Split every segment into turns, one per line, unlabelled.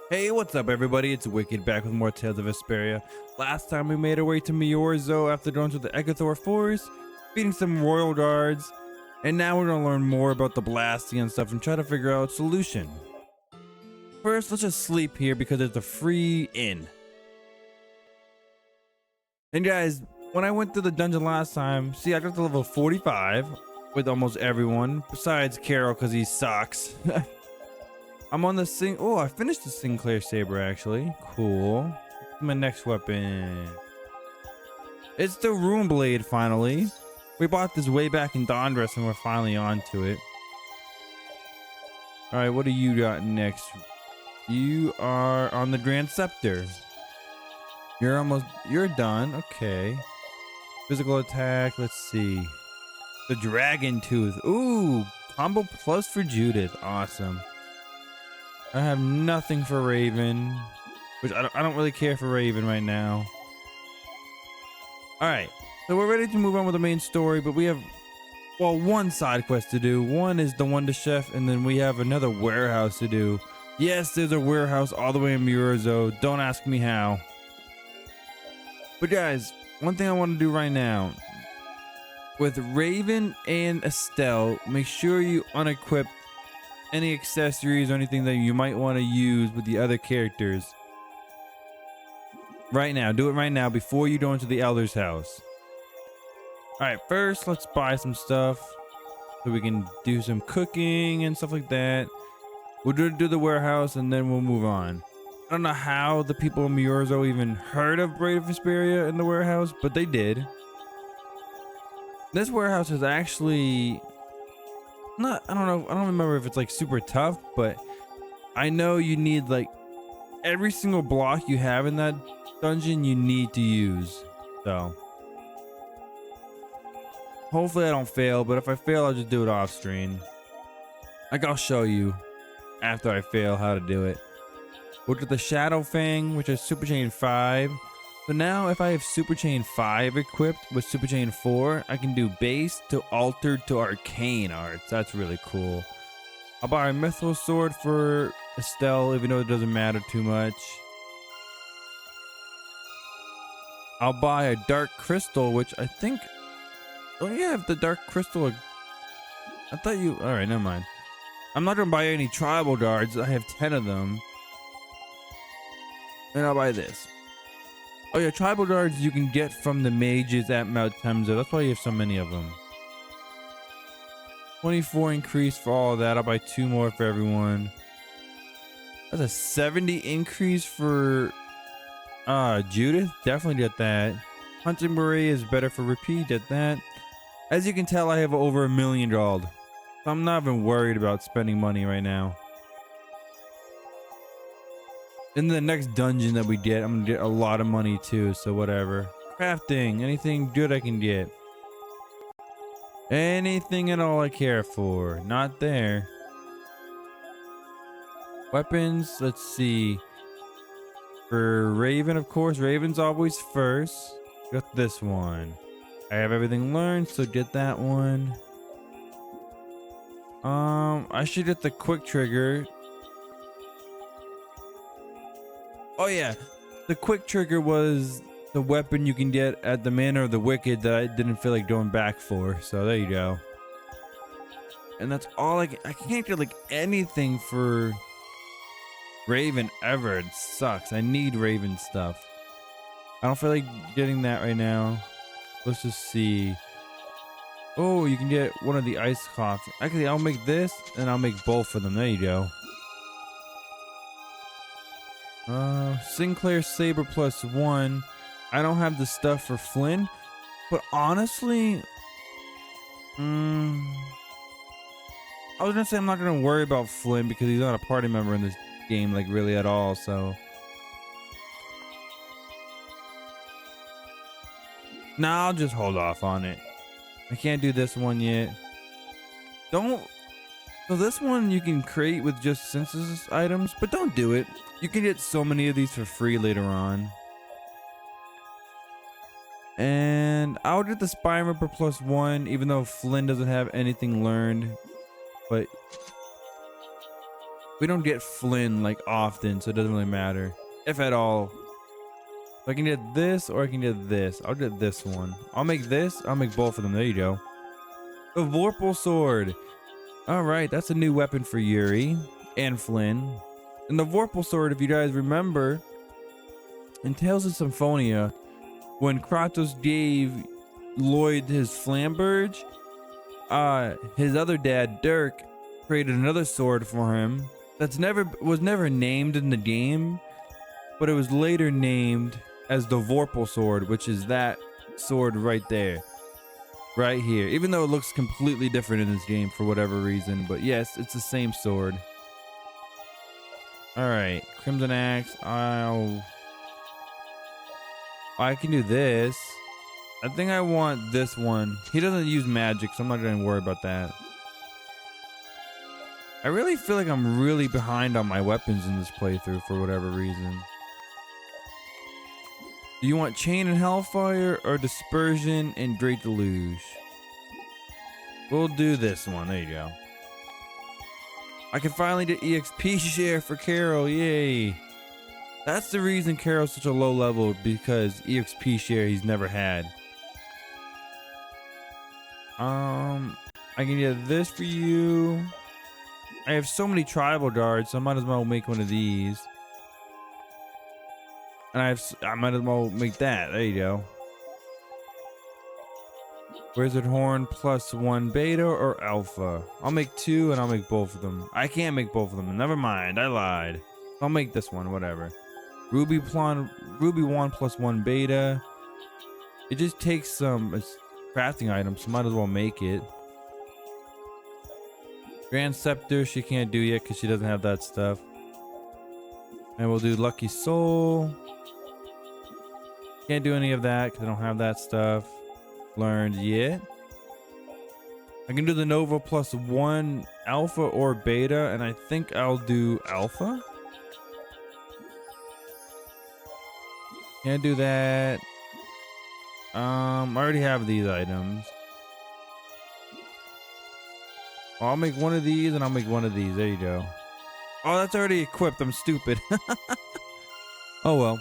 Hey, what's up everybody? It's Wicked back with more Tales of Vesperia. Last time we made our way to Miorzo after going to the Egathor Forest, beating some royal guards, and now we're gonna learn more about the blasting and stuff and try to figure out a solution. First, let's just sleep here because it's a free inn. And guys, when I went through the dungeon last time, see I got to level 45 with almost everyone, besides Carol because he sucks. I'm on the oh, I finished the Sinclair Saber actually. Cool. My next weapon. It's the Rune Blade finally. We bought this way back in Dondress and we're finally onto it. Alright, what do you got next? You are on the Grand Scepter. You're done. Okay. Physical attack, let's see. The Dragon Tooth. Ooh, combo plus for Judith. Awesome. I have nothing for Raven, which I don't really care for Raven right now. All right, so we're ready to move on with the main story, but we have, well, one side quest to do. One is the one to Chef, and then we have another warehouse to do. Yes, there's a warehouse all the way in Miorzo. Don't ask me how. But guys, one thing I want to do right now, with Raven and Estelle, make sure you unequip any accessories or anything that you might want to use with the other characters. Right now, do it right now before you go into the Elder's house. Alright, first let's buy some stuff so we can do some cooking and stuff like that. We'll do the warehouse and then we'll move on. I don't know how the people in Miorzo even heard of Tales of Vesperia in the warehouse, but they did. This warehouse is actually I don't remember if it's like super tough, but I know you need like every single block you have in that dungeon you need to use. So hopefully I don't fail, but if I fail I'll just do it off screen. Like I'll show you after I fail how to do it. Look at the Shadow Fang, which is Super Chain 5. So now if I have Super Chain 5 equipped with Super Chain 4, I can do base to altered to arcane arts. That's really cool. I'll buy a Mithril Sword for Estelle, even though it doesn't matter too much. I'll buy a Dark Crystal, which I think... Oh yeah, if the Dark Crystal... I thought you... Alright, never mind. I'm not going to buy any Tribal Guards. I have 10 of them. And I'll buy this. Oh yeah, tribal guards you can get from the mages at Mount Temzo. That's why you have so many of them. 24 increase for all of that. I'll buy 2 more for everyone. That's a 70 increase for Judith. Definitely get that. Hunting Beret is better for repeat. Get that. As you can tell, I have over $1 million. So I'm not even worried about spending money right now. In the next dungeon that we get, I'm gonna get a lot of money too, so whatever. Crafting, anything good I can get. Anything at all I care for. Not there. Weapons, let's see. For Raven, of course, Raven's always first. Got this one. I have everything learned, so get that one. I should get the quick trigger. Oh yeah, the quick trigger was the weapon you can get at the Manor of the Wicked that I didn't feel like going back for. So there you go. And that's all I can't get like anything for Raven ever. It sucks. I need Raven stuff. I don't feel like getting that right now. Let's just see. Oh, you can get one of the ice clocks. Actually, I'll make this and I'll make both of them. There you go. Sinclair Saber +1. I don't have the stuff for Flynn, but honestly, I was gonna say I'm not gonna worry about Flynn because he's not a party member in this game, like really at all. So, nah, I'll just hold off on it. I can't do this one yet. So this one you can create with just synthesis items, but don't do it. You can get so many of these for free later on. And I'll get the Spine Ripper +1, even though Flynn doesn't have anything learned. But We don't get Flynn like often, so it doesn't really matter, if at all. So I can get this or I can get this. I'll get this one. I'll make this. I'll make both of them. There you go. The Vorpal Sword. All right, that's a new weapon for Yuri and Flynn. And the Vorpal Sword, if you guys remember, in Tales of Symphonia, when Kratos gave Lloyd his Flamberge, his other dad, Dirk, created another sword for him that's was never named in the game, but it was later named as the Vorpal Sword, which is that sword right there. Right here, even though it looks completely different in this game for whatever reason, but yes, it's the same sword. All right, Crimson Axe. I can do this. I think I want this one. He doesn't use magic, so I'm not gonna worry about that. I really feel like I'm really behind on my weapons in this playthrough for whatever reason. Do you want Chain and Hellfire or Dispersion and Great Deluge? We'll do this one. There you go. I can finally get EXP share for Carol. Yay. That's the reason Carol's such a low level, because EXP share he's never had. I can get this for you. I have so many tribal guards, so I might as well make one of these. And I might as well make that. There you go. Wizard Horn +1 beta or alpha? I'll make 2 and I'll make both of them. I can't make both of them. Never mind. I lied. I'll make this one. Whatever. Ruby Wand +1 beta. It just takes some crafting items, so might as well make it. Grand Scepter she can't do yet because she doesn't have that stuff. And we'll do Lucky Soul. Can't do any of that because I don't have that stuff learned yet. I can do the Nova +1 alpha or beta, and I think I'll do alpha. Can't do that. I already have these items. I'll make one of these and I'll make one of these. There you go. Oh, that's already equipped. I'm stupid. Oh well.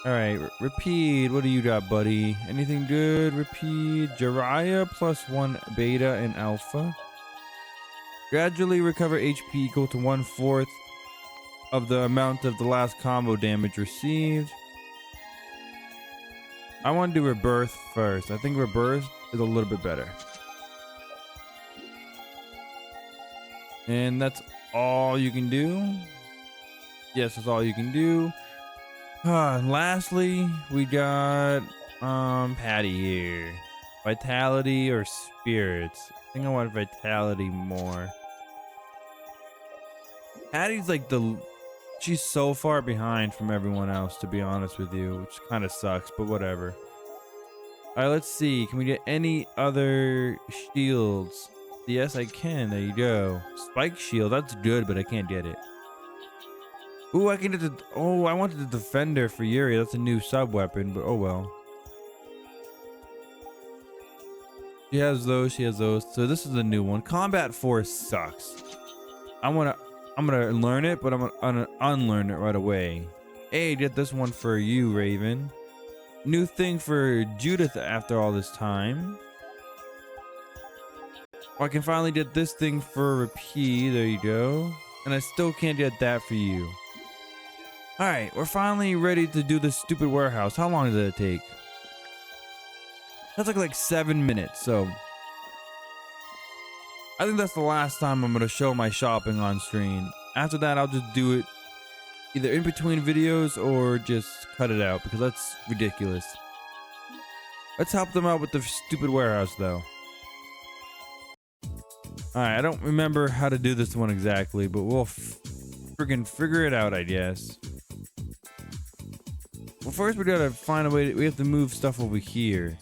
Alright, Repeat. What do you got, buddy? Anything good? Repeat. Jiraiya +1 beta and alpha. Gradually recover HP equal to 1/4 of the amount of the last combo damage received. I want to do Rebirth first. I think Rebirth is a little bit better. And that's all you can do. Yes, that's all you can do. And lastly, we got Patty here. Vitality or Spirits? I think I want Vitality more. Patty's like she's so far behind from everyone else, to be honest with you, which kind of sucks, but whatever. All right, let's see. Can we get any other shields? Yes, I can. There you go. Spike shield. That's good, but I can't get it. Ooh, I can get the... Oh, I wanted the Defender for Yuri. That's a new sub-weapon, but oh well. She has those. She has those. So this is a new one. Combat Force sucks. I'm gonna learn it, but I'm gonna unlearn it right away. Hey, get this one for you, Raven. New thing for Judith after all this time. I can finally get this thing for Repeat. There you go. And I still can't get that for you. Alright, we're finally ready to do this stupid warehouse. How long did it take? That took like 7 minutes, so... I think that's the last time I'm going to show my shopping on screen. After that, I'll just do it either in between videos or just cut it out, because that's ridiculous. Let's help them out with the stupid warehouse, though. Alright, I don't remember how to do this one exactly, but we'll friggin' figure it out, I guess. Well, first we gotta find a way we have to move stuff over here.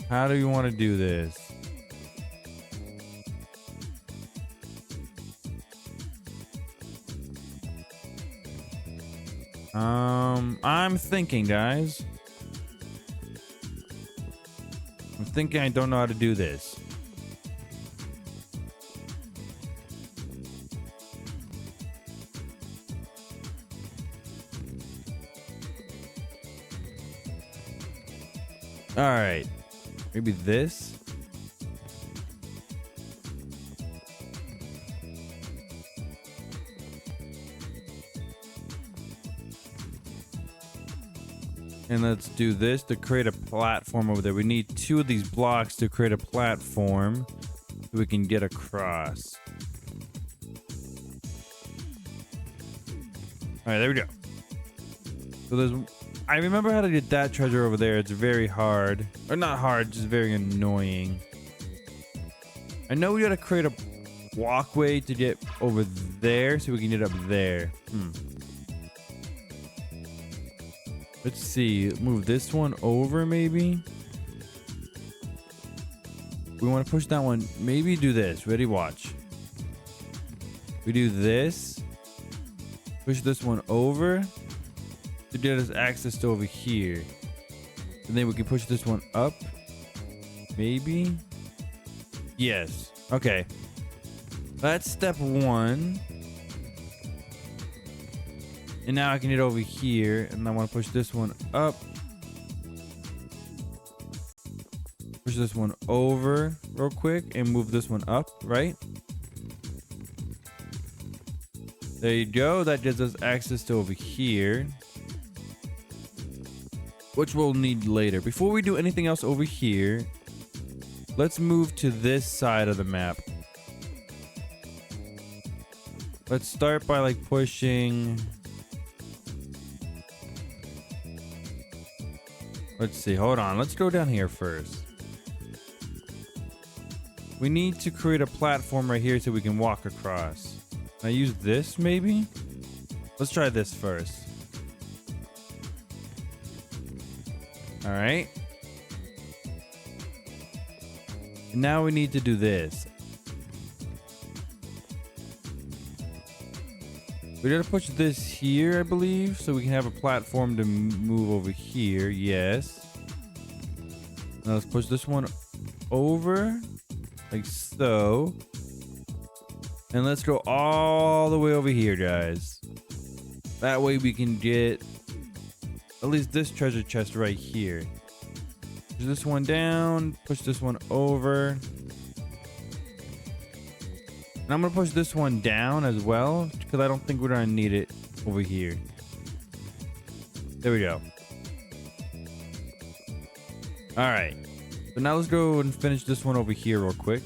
How do you want to do this? I'm thinking, guys. thinking I don't know how to do this. All right, maybe this. And let's do this to create a platform over there. We need 2 of these blocks to create a platform so we can get across. All right, there we go. So there's, I remember how to get that treasure over there. It's very hard, or not hard, just very annoying. I know we gotta create a walkway to get over there so we can get up there. Let's see, move this one over maybe. We want to push that one. Maybe do this. Ready? Watch. We do this. Push this one over to get us access to over here. And then we can push this one up. Maybe. Yes. Okay. That's step 1. And now I can get over here, and I want to push this one up. Push this one over real quick and move this one up, right? There you go. That gives us access to over here, which we'll need later. Before we do anything else over here, let's move to this side of the map. Let's start by like pushing. Let's see, hold on. Let's go down here first. We need to create a platform right here so we can walk across. Can I use this maybe? Let's try this first. All right. And now we need to do this. We gotta push this here, I believe, so we can have a platform to move over here. Yes. Now let's push this one over, like so. And let's go all the way over here, guys. That way we can get at least this treasure chest right here. Push this one down, push this one over. And I'm gonna push this one down as well, because I don't think we're gonna need it over here. There we go. All right. So now let's go and finish this one over here real quick.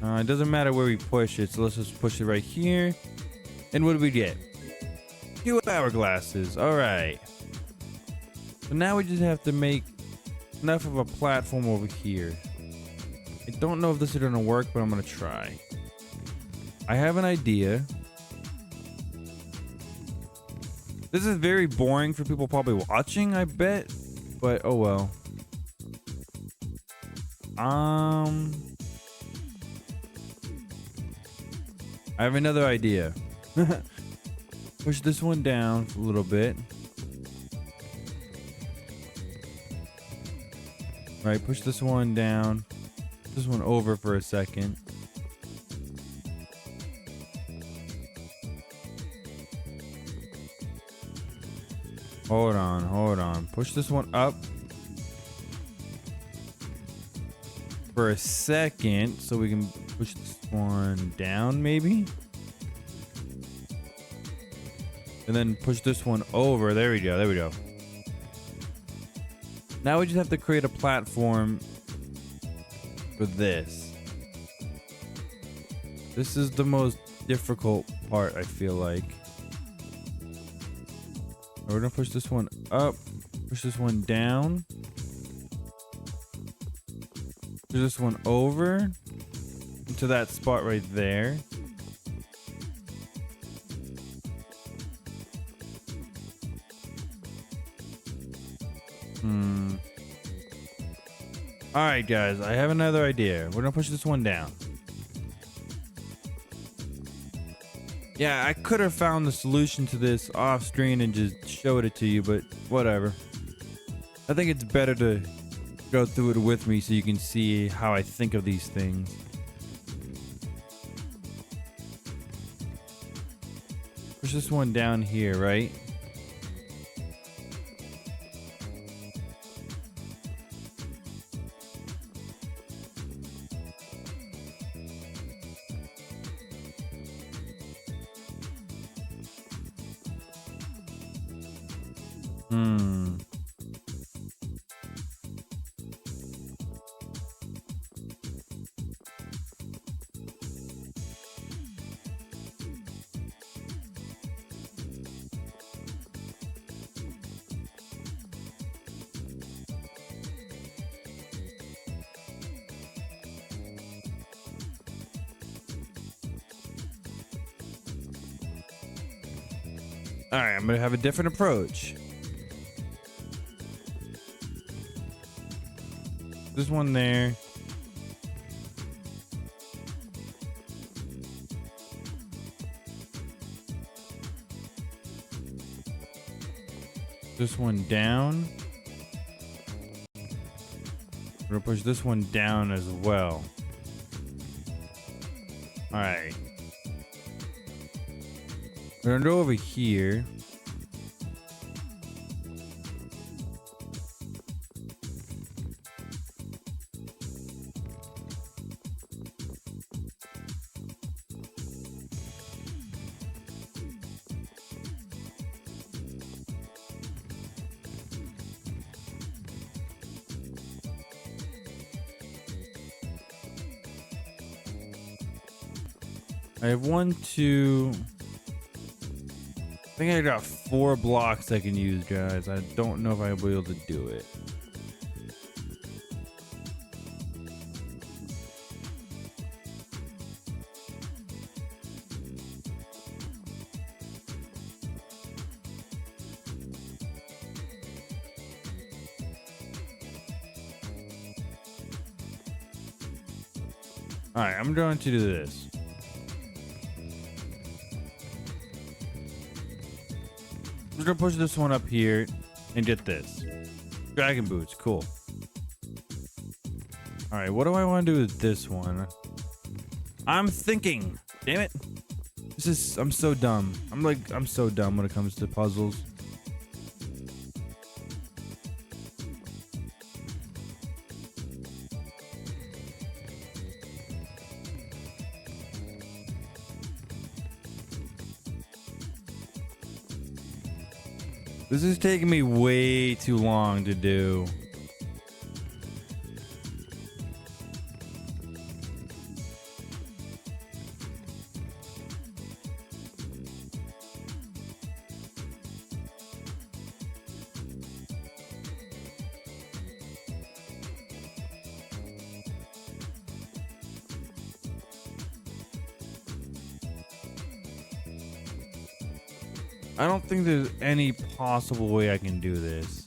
It doesn't matter where we push it, so let's just push it right here. And what do we get? 2 hourglasses. All right. So now we just have to make enough of a platform over here. I don't know if this is gonna work, but I'm gonna try. I have an idea. This is very boring for people probably watching, I bet. But oh well. I have another idea. Push this one down a little bit. All right, push this one down. This one over for a second. Hold on. Push this one up for a second so we can push this one down maybe. And then push this one over. There we go. Now we just have to create a platform for this. This is the most difficult part, I feel like. We're gonna push this one up, push this one down, push this one over into that spot right there. All right, guys, I have another idea. We're gonna push this one down. Yeah, I could have found the solution to this off screen and just showed it to you, but whatever. I think it's better to go through it with me so you can see how I think of these things. Push this one down here, right? All right, I'm gonna have a different approach. This one there. This one down. We're gonna push this one down as well. All right. We're gonna go over here. I have 1, 2. I think I got 4 blocks I can use, guys. I don't know if I'll be able to do it. All right, I'm going to do this. I'm gonna push this one up here and get this. Dragon boots, cool. All right, what do I want to do with this one? I'm thinking. Damn it. I'm so dumb. I'm so dumb when it comes to puzzles. This is taking me way too long to do. I don't think there's any possible way I can do this.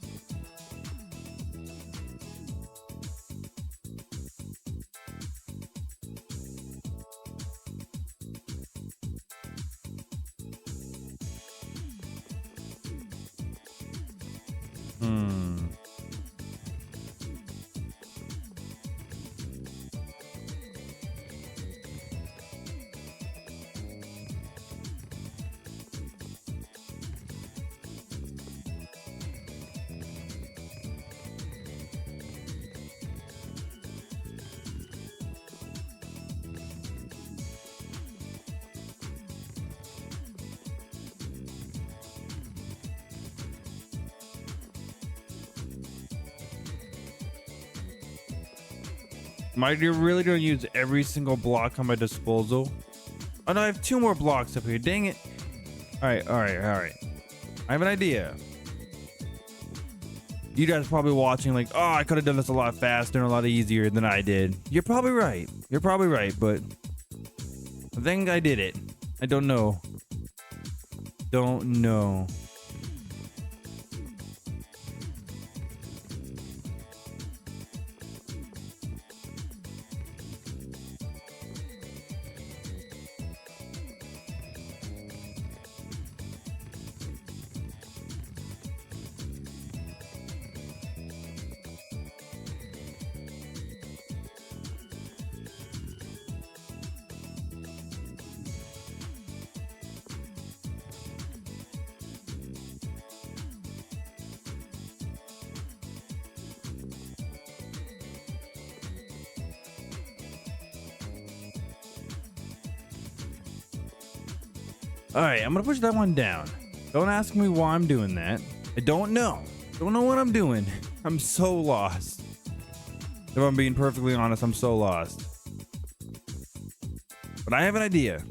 Am I really going to use every single block on my disposal? Oh no, I have 2 more blocks up here. Dang it. All right. I have an idea. You guys are probably watching like, oh, I could have done this a lot faster and a lot easier than I did. You're probably right. But I think I did it. I don't know. All right, I'm gonna push that one down. Don't ask me why I'm doing that. I don't know. Don't know what I'm doing. I'm so lost. If I'm being perfectly honest, I'm so lost. But I have an idea.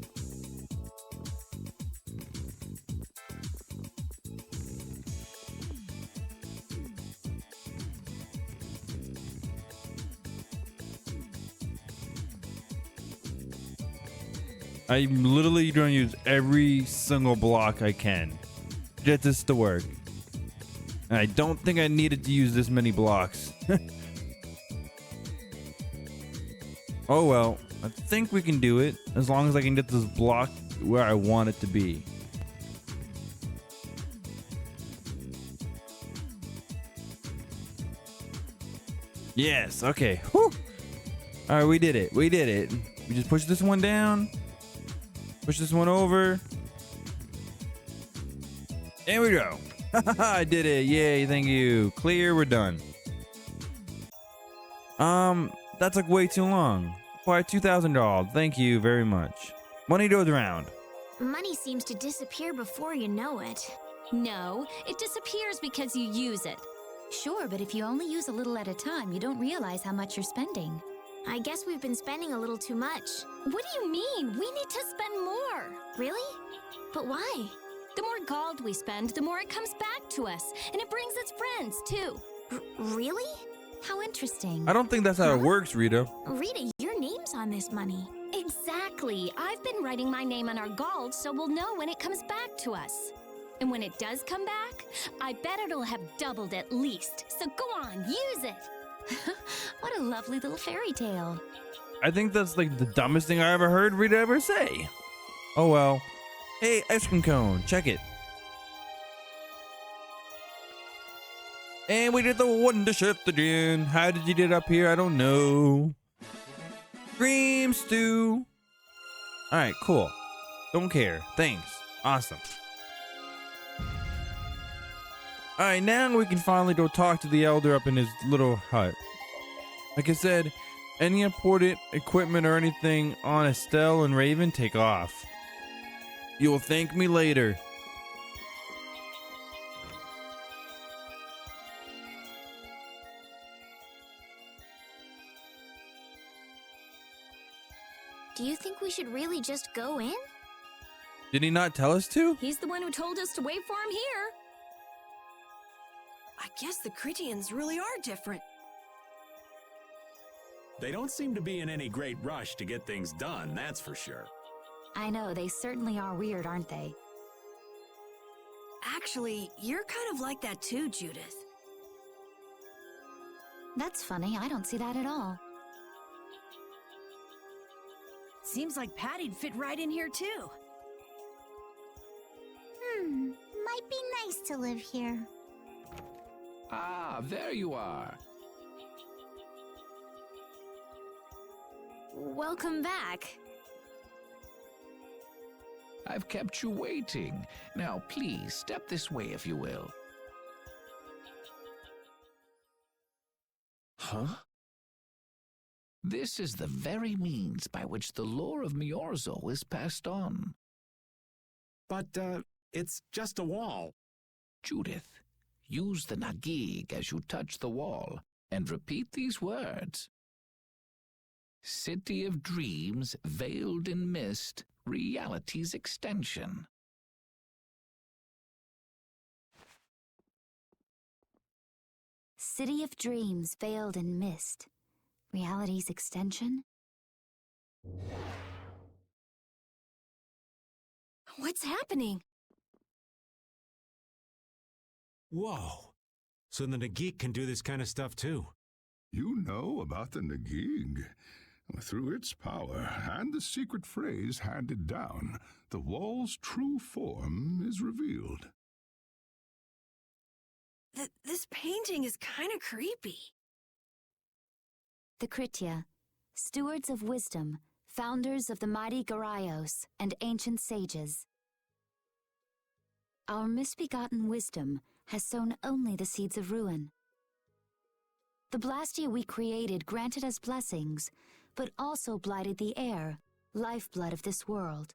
I'm literally going to use every single block I can to get this to work. And I don't think I needed to use this many blocks. Oh well, I think we can do it as long as I can get this block where I want it to be. Yes, okay. Whew. All right, we did it. We did it. We just push this one down. Push this one over. There we go. I did it. Yay, thank you. Clear, we're done. That took way too long. Why, $2,000. Thank you very much. Money goes around.
Money seems to disappear before you know it.
No, it disappears because you use it.
Sure, but if you only use a little at a time, you don't realize how much you're spending.
I guess we've been spending a little too much.
What do you mean? We need to spend more.
Really? But why?
The more gold we spend, the more it comes back to us. And it brings its friends, too.
Really?
How interesting.
I don't think that's how it works, Rita.
Rita, your name's on this money.
Exactly. I've been writing my name on our gold so we'll know when it comes back to us. And when it does come back, I bet it'll have doubled at least. So go on, use it.
What a lovely little fairy tale.
I think that's like the dumbest thing I ever heard Rita ever say. Oh well. Hey, ice cream cone, check it. And we did the wonder shift again. How did you get up here? I don't know. Cream stew. All right, cool. Don't care. Thanks. Awesome. All right, now we can finally go talk to the elder up in his little hut. Like I said, any important equipment or anything on Estelle and Raven, take off. You'll thank me later.
Do you think we should really just go in?
Did he not tell us to?
He's the one who told us to wait for him here.
I guess the Critians really are different.
They don't seem to be in any great rush to get things done, that's for sure.
I know, they certainly are weird, aren't they?
Actually, you're kind of like that too, Judith.
That's funny, I don't see that at all.
Seems like Patty'd fit right in here too.
Might be nice to live here.
Ah, there you are.
Welcome back.
I've kept you waiting. Now, please, step this way if you will.
Huh?
This is the very means by which the lore of Miorzo is passed on.
But, it's just a wall.
Judith, use the Nagig as you touch the wall and repeat these words. City of dreams, veiled in mist, reality's extension.
City of dreams veiled in mist. Reality's extension?
What's happening?
Whoa. So the Nagik can do this kind of stuff too.
You know about the Nagig. Through its power and the secret phrase handed down, the wall's true form is revealed.
This painting is kind of creepy.
The Kritia, stewards of wisdom, founders of the mighty Garaios and ancient sages. Our misbegotten wisdom has sown only the seeds of ruin. The Blastia we created granted us blessings, but also blighted the air, lifeblood of this world.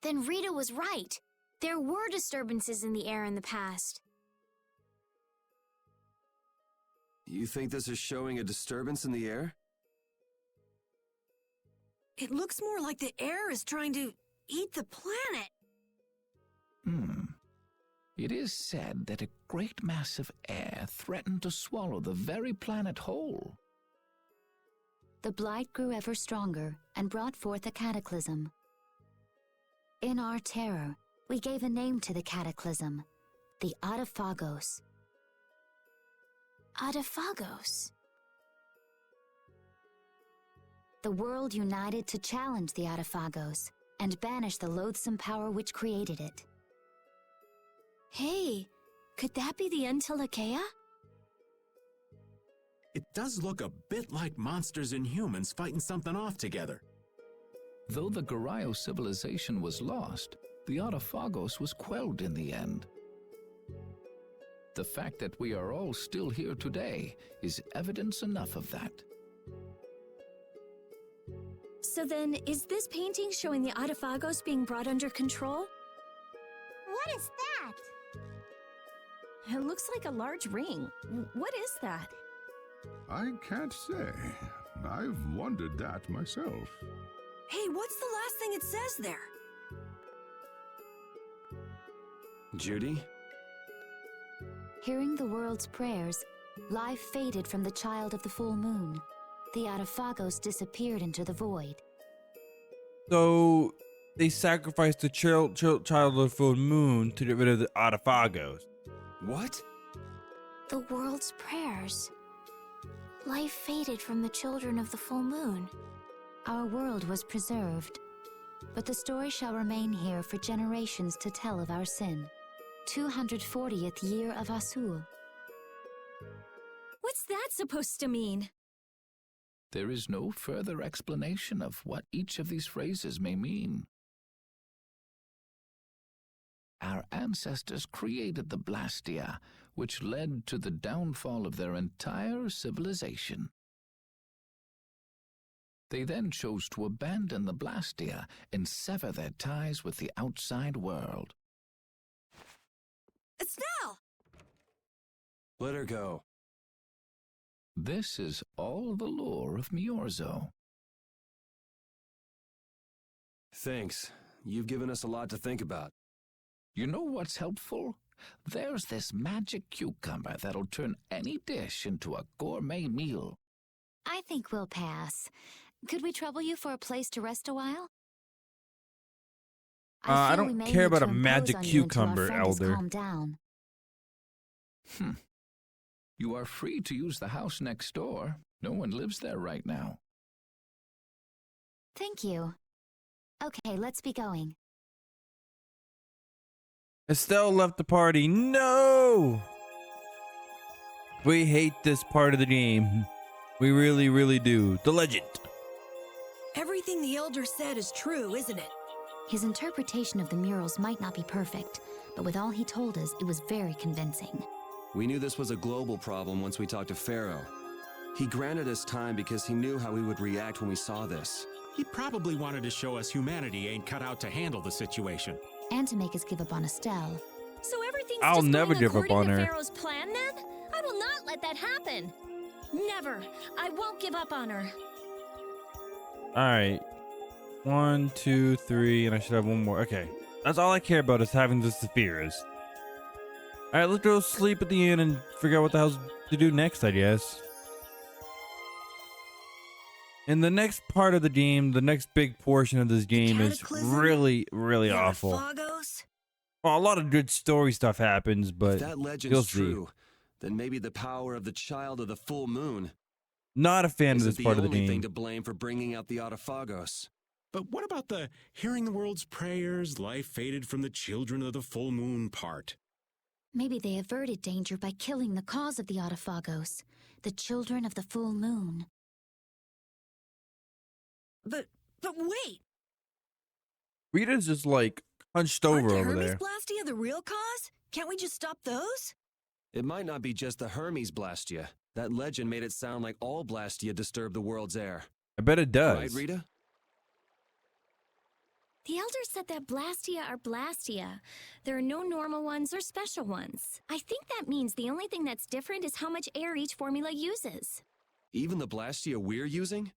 Then Rita was right. There were disturbances in the air in the past.
You think this is showing a disturbance in the air?
It looks more like the air is trying to eat the planet.
It is said that a great mass of air threatened to swallow the very planet whole.
The blight grew ever stronger and brought forth a cataclysm. In our terror, we gave a name to the cataclysm, the Adaphagos.
Adaphagos.
The world united to challenge the Adaphagos and banish the loathsome power which created it.
Hey, could that be the Entelekea?
It does look a bit like monsters and humans fighting something off together.
Though the Garayo civilization was lost, the Adaphagos was quelled in the end. The fact that we are all still here today is evidence enough of that.
So then, is this painting showing the Adaphagos being brought under control?
What is that?
It looks like a large ring. What is that?
I can't say. I've wondered that myself.
Hey, what's the last thing it says there?
Judy?
Hearing the world's prayers, life faded from the child of the full moon. The Adaphagos disappeared into the void.
So they sacrificed the child of the full moon to get rid of the Adaphagos.
What?
The world's prayers. Life faded from the children of the full moon.
Our world was preserved, but the story shall remain here for generations to tell of our sin. 240th year of Asul.
What's that supposed to mean?
There is no further explanation of what each of these phrases may mean. Our ancestors created the Blastia, which led to the downfall of their entire civilization. They then chose to abandon the Blastia and sever their ties with the outside world.
Estelle!
Let her go.
This is all the lore of Miorzo.
Thanks. You've given us a lot to think about.
You know what's helpful? There's this magic cucumber that'll turn any dish into a gourmet meal.
I think we'll pass. Could we trouble you for a place to rest a while?
I
feel
don't
we may
care
need
about
to
a
impose
magic
on you until our
cucumber,
friend has
Elder.
calmed down.
You are free to use the house next door. No one lives there right now.
Thank you. Okay, let's be going.
Estelle left the party. No! We hate this part of the game. We really, really do. The legend.
Everything the Elder said is true, isn't it?
His interpretation of the murals might not be perfect, but with all he told us, it was very convincing.
We knew this was a global problem once we talked to Pharaoh. He granted us time because he knew how we would react when we saw this.
He probably wanted to show us humanity ain't cut out to handle the situation.
And to make us give up on Estelle.
So everything's
I'll
just
never
going
give up
according
on
to
her.
Pharaoh's plan then? I will not let that happen. Never. I won't give up on her.
Alright. 1, 2, 3, and I should have one more. Okay. That's all I care about is having the Sephiras. Alright, let's go sleep at the inn and figure out what the hell's to do next, I guess. In the next part of the game, the next big portion of this game is
Cataclysm?
really, really
The
awful.
Adaphagos?
Well, a lot of good story stuff happens, but
If that
you'll
legend's
see.
true, then maybe the power of the child of the full moon
Not a fan of
isn't
this part
the
of the
only thing
game.
to blame for bringing out the Adaphagos.
But what about the hearing the world's prayers, life faded from the children of the full moon part?
Maybe they averted danger by killing the cause of the Adaphagos, the children of the full moon.
But wait!
Rita's just like hunched
Aren't
over
the
over
Hermes
there.
Blastia the real cause? Can't we just stop those?
It might not be just the Hermes Blastia. That legend made it sound like all Blastia disturb the world's air.
I bet it does.
Right, Rita?
The elders said that Blastia are Blastia. There are no normal ones or special ones. I think that means the only thing that's different is how much air each formula uses.
Even the Blastia we're using?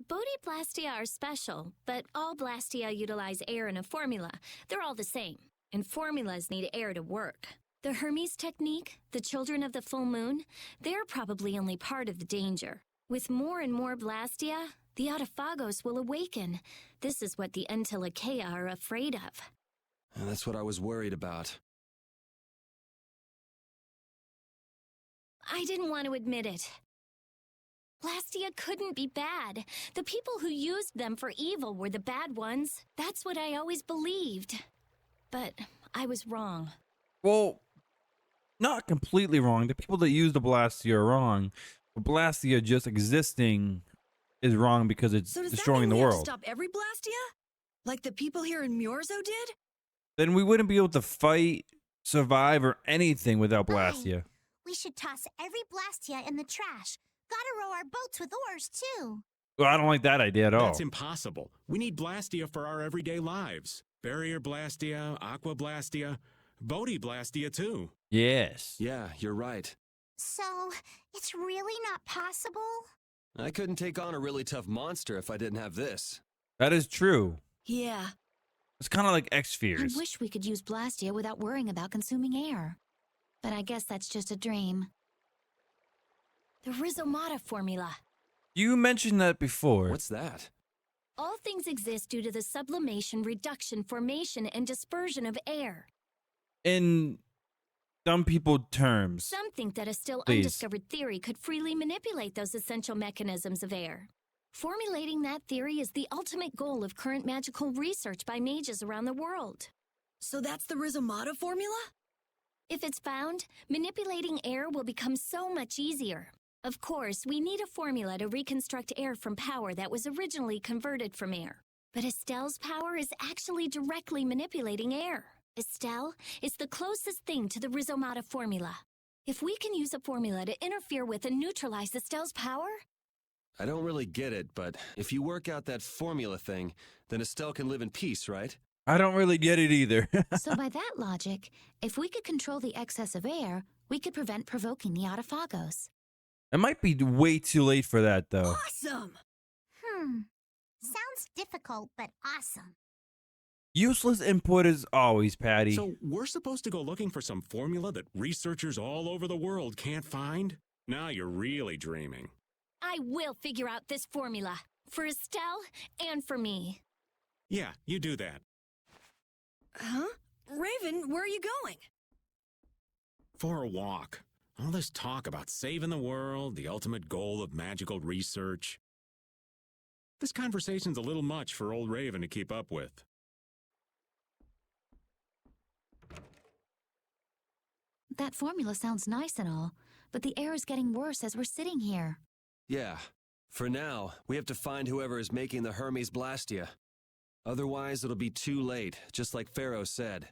Bodhi-Blastia are special, but all Blastia utilize air in a formula. They're all the same, and formulas need air to work. The Hermes technique, the children of the full moon, they're probably only part of the danger. With more and more Blastia, the Autophagos will awaken. This is what the Entelekea are afraid of.
And that's what I was worried about.
I didn't want to admit it. Blastia couldn't be bad. The people who used them for evil were the bad ones. That's what I always believed. But I was wrong.
Well, not completely wrong. The people that use the Blastia are wrong. But Blastia just existing is wrong because it's
So does
destroying
that
the
mean we have
world.
to stop every Blastia? Like the people here in Myorzo did?
Then we wouldn't be able to fight, survive, or anything without Blastia.
We should toss every Blastia in the trash. Gotta row our boats with oars, too.
Well, I don't like that idea at all.
That's impossible. We need Blastia for our everyday lives. Barrier Blastia, Aqua Blastia, Bodhi Blastia too.
Yes.
Yeah, you're right.
So, it's really not possible?
I couldn't take on a really tough monster if I didn't have this.
That is true.
Yeah.
It's kind of like
I
X-Spheres.
wish we could use Blastia without worrying about consuming air. But I guess that's just a dream.
The Rhizomata formula.
You mentioned that before.
What's that?
All things exist due to the sublimation, reduction, formation, and dispersion of air.
In dumb people terms.
Some think that a still
Please.
undiscovered theory could freely manipulate those essential mechanisms of air. Formulating that theory is the ultimate goal of current magical research by mages around the world.
So that's the Rhizomata formula?
If it's found, manipulating air will become so much easier. Of course, we need a formula to reconstruct air from power that was originally converted from air. But Estelle's power is actually directly manipulating air. Estelle is the closest thing to the Rhizomata formula. If we can use a formula to interfere with and neutralize Estelle's power,
I don't really get it, but if you work out that formula thing, then Estelle can live in peace, right?
I don't really get it either.
So by that logic, if we could control the excess of air, we could prevent provoking the Autophagos.
It might be way too late for that, though.
Awesome!
Sounds difficult, but awesome.
Useless input as always, Patty.
So we're supposed to go looking for some formula that researchers all over the world can't find? Now you're really dreaming.
I will figure out this formula. For Estelle and for me.
Yeah, you do that.
Huh? Raven, where are you going?
For a walk. All this talk about saving the world, the ultimate goal of magical research. This conversation's a little much for old Raven to keep up with.
That formula sounds nice and all, but the air is getting worse as we're sitting here.
Yeah. For now, we have to find whoever is making the Hermes Blastia. Otherwise, it'll be too late, just like Pharaoh said.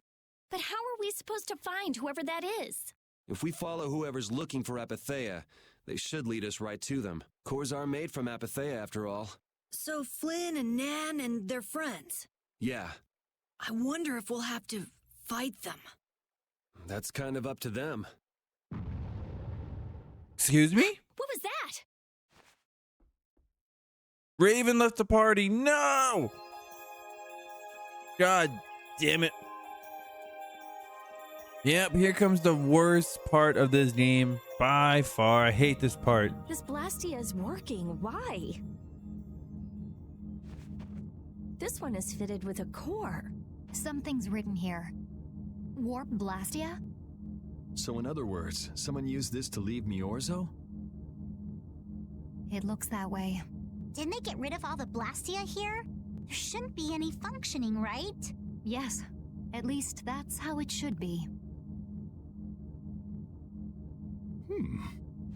But how are we supposed to find whoever that is?
If we follow whoever's looking for Apatheia, they should lead us right to them. Cores are made from Apatheia, after all.
So Flynn and Nan and their friends.
Yeah,
I wonder if we'll have to fight them.
that's kind of up to them.
Excuse me?
What was that?
Raven left the party. No! God damn it. Yep, here comes the worst part of this game by far. I hate this part.
This Blastia is working. Why? This one is fitted with a core.
Something's written here. Warp Blastia?
So in other words, someone used this to leave Myorzo?
It looks that way.
Didn't they get rid of all the Blastia here? There shouldn't be any functioning, right?
Yes. At least that's how it should be.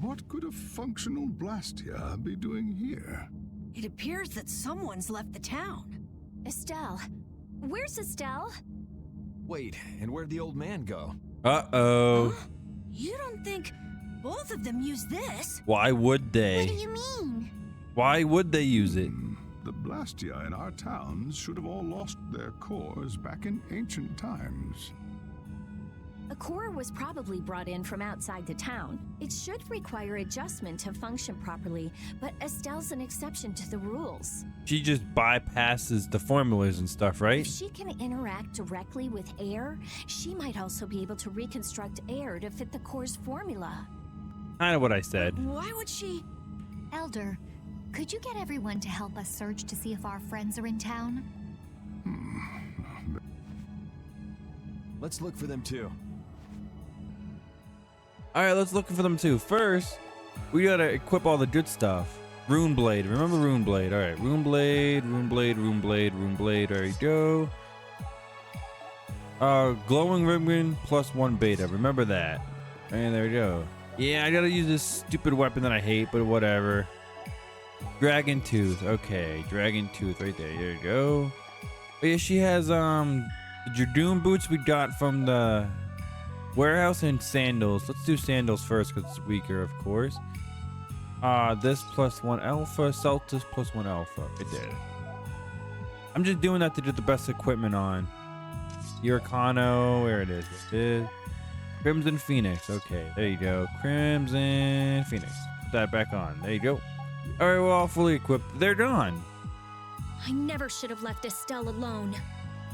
What could a functional Blastia be doing here?
It appears that someone's left the town.
Estelle. Where's Estelle?
Wait, and where'd the old man go?
Uh-oh.
Huh? You don't think both of them used this?
Why would they?
What do you mean?
Why would they use it?
The Blastia in our towns should have all lost their cores back in ancient times.
A core was probably brought in from outside the town. It should require adjustment to function properly, but Estelle's an exception to the rules.
She just bypasses the formulas and stuff, right?
If she can interact directly with air, she might also be able to reconstruct air to fit the core's formula.
Kind of what I said.
Why would she?
Elder, could you get everyone to help us search to see if our friends are in town?
Let's look for them too.
All right, let's look for them too. First, we gotta equip all the good stuff. Rune Blade. Remember Rune Blade. All right, Rune Blade, Rune Blade, Rune Blade, Rune Blade. There you go. Glowing ribbon +1 beta. Remember that. And there you go. Yeah, I gotta use this stupid weapon that I hate, but whatever. Dragon Tooth. Okay, Dragon Tooth right there. There you go. But yeah, she has the Dragoon boots we got from the warehouse and sandals. Let's do sandals first because it's weaker, of course. This +1 alpha, Celtus +1 alpha. Right there. I'm just doing that to get the best equipment on. Hurricano, where it is. It is. Crimson Phoenix. Okay, there you go. Crimson Phoenix. Put that back on. There you go. All right, we're all fully equipped. They're gone.
I never should have left Estelle alone.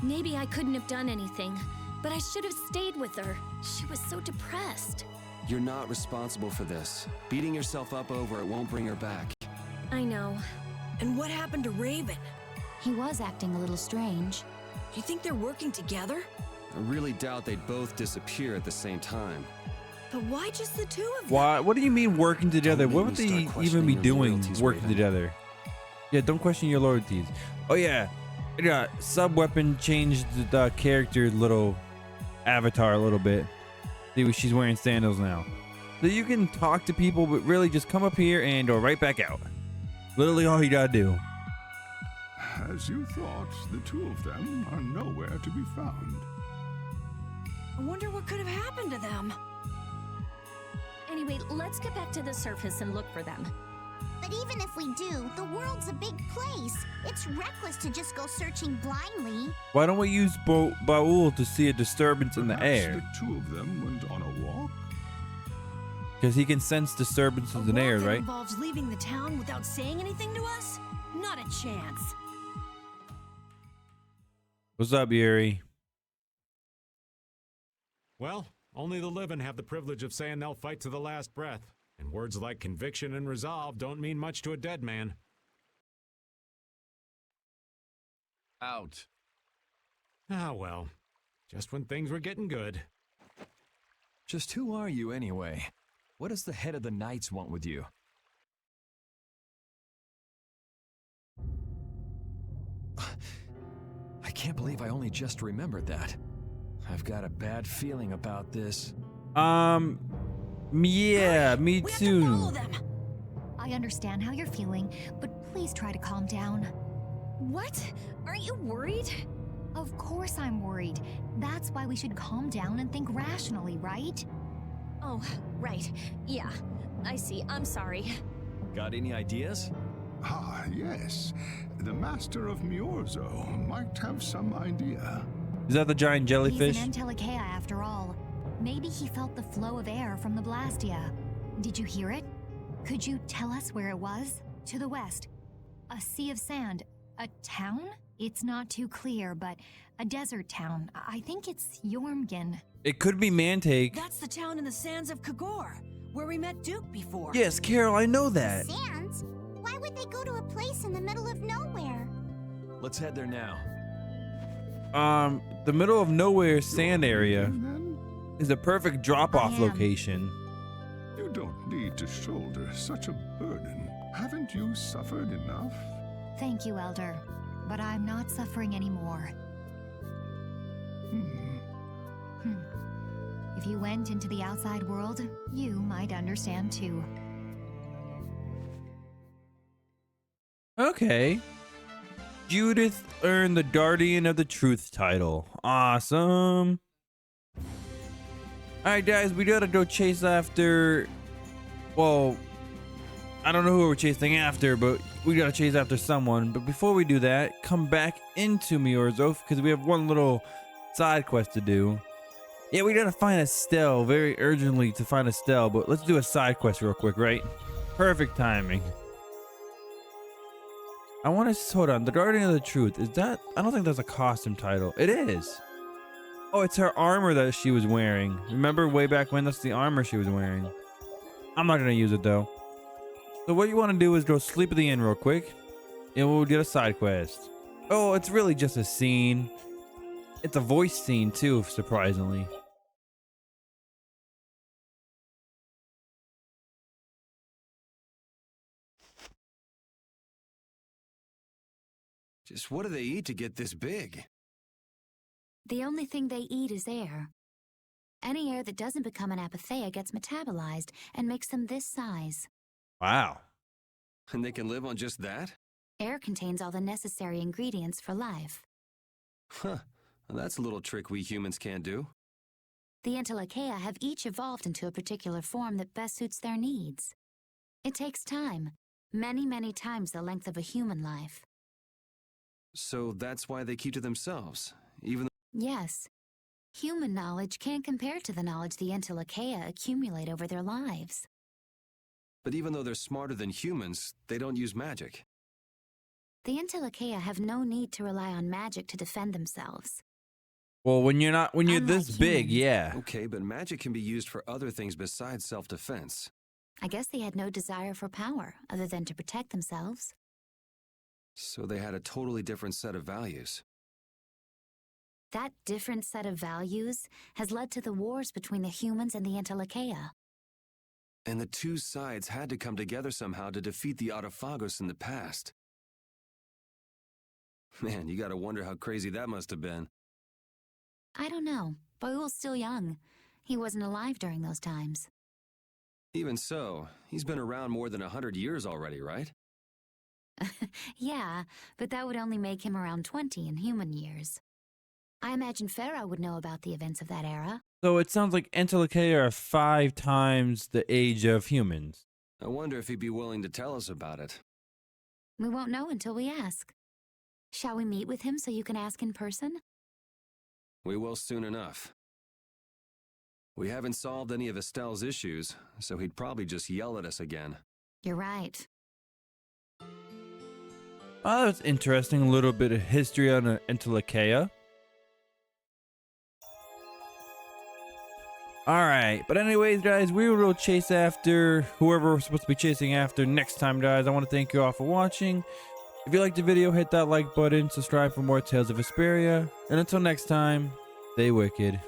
Maybe I couldn't have done anything, but I should have stayed with her. She was so depressed.
You're not responsible for this. Beating yourself up over it won't bring her back.
I know.
And what happened to Raven?
He was acting a little strange.
Do you think they're working together?
I really doubt they'd both disappear at the same time.
But why just the two of them?
Why? What do you mean working together?
Don't
What
make
would
me
they
start
even be
questioning your
doing
loyalties,
working
Raven.
together? Yeah, don't question your loyalties. Oh yeah, yeah. Sub-weapon changed the character's little avatar a little bit. See, she's wearing sandals now. So you can talk to people, but really just come up here and go right back out. Literally all you gotta do.
As you thought, the two of them are nowhere to be found.
I wonder what could have happened to them.
Anyway, let's get back to the surface and look for them.
But even if we do, the world's a big place. It's reckless to just go searching blindly.
Why don't we use Baul to see a disturbance in the
Perhaps
air?
the two of them went on a walk?
Because he can sense disturbances in the air,
That
right?
involves leaving the town without saying anything to us? Not a chance.
What's up, Yuri?
Well, only the living have the privilege of saying they'll fight to the last breath. And words like conviction and resolve don't mean much to a dead man.
Out.
Ah, well. Just when things were getting good.
Just who are you anyway? What does the head of the Knights want with you? I can't believe I only just remembered that. I've got a bad feeling about this.
Yeah, me
We have to follow
too.
them.
I understand how you're feeling, but please try to calm down.
What? Aren't you worried?
Of course I'm worried. That's why we should calm down and think rationally, right?
Oh, right. Yeah, I see. I'm sorry.
Got any ideas?
Ah, yes. The Master of Miorzo might have some idea.
Is that the giant jellyfish?
He's an Entelecea after all. Maybe he felt the flow of air from the Blastia. Did you hear it? Could you tell us where it was? To the west. A sea of sand. A town? It's not too clear, but a desert town. I think it's Jormgen.
It could be Mantake.
That's the town in the sands of Kagor, where we met Duke before.
Yes, Carol, I know that.
Sands? Why would they go to a place in the middle of nowhere?
Let's head there now.
The middle of nowhere sand area
Then
is a perfect drop-off
I am.
location.
you don't need to shoulder such a burden. Haven't you suffered enough?
Thank you, Elder. But I'm not suffering anymore. If you went into the outside world, you might understand too.
Okay. Judith earned the Guardian of the Truth title. Awesome. Alright guys, we gotta go chase after... Well, I don't know who we're chasing after, but we gotta chase after someone. But before we do that, come back into Miorzoth because we have one little side quest to do. Yeah, we gotta find Estelle very urgently to find Estelle, but let's do a side quest real quick, right? Perfect timing. I want to hold on. The Guardian of the Truth, is that? I don't think that's a costume title. It is. Oh, it's her armor that she was wearing. Remember way back when? That's the armor she was wearing. I'm not gonna use it though. So what you want to do is go sleep at the inn real quick, and we'll get a side quest. Oh, it's really just a scene. It's a voice scene too, surprisingly.
Just what do they eat to get this big?
The only thing they eat is air. Any air that doesn't become an apotheia gets metabolized and makes them this size.
Wow.
And they can live on just that?
Air contains all the necessary ingredients for life.
Huh. Well, that's a little trick we humans can't do.
The Entelecheia have each evolved into a particular form that best suits their needs. It takes time. Many, many times the length of a human life.
So that's why they keep to themselves, even
Yes. Human knowledge can't compare to the knowledge the Entelecheia accumulate over their lives.
But even though they're smarter than humans, they don't use magic.
The Entelecheia have no need to rely on magic to defend themselves.
Well, when you're
Unlike
this big,
humans.
yeah.
Okay, but magic can be used for other things besides self-defense.
I guess they had no desire for power other than to protect themselves.
So they had a totally different set of values.
That different set of values has led to the wars between the humans and the Entelecheia.
And the two sides had to come together somehow to defeat the Autophagos in the past. Man, you gotta wonder how crazy that must have been.
I don't know. Boyul's still young. He wasn't alive during those times.
Even so, he's been around more than 100 years already, right?
Yeah, but that would only make him around 20 in human years. I imagine Pharaoh would know about the events of that era.
So it sounds like Entelecheia are 5 times the age of humans.
I wonder if he'd be willing to tell us about it.
We won't know until we ask. Shall we meet with him so you can ask in person?
We will soon enough. We haven't solved any of Estelle's issues, so he'd probably just yell at us again.
You're right.
Oh, that's interesting. A little bit of history on Entelecheia. Alright, but anyways, guys, we will chase after whoever we're supposed to be chasing after next time, guys. I want to thank you all for watching. If you liked the video, hit that like button, subscribe for more Tales of Vesperia, and until next time, stay wicked.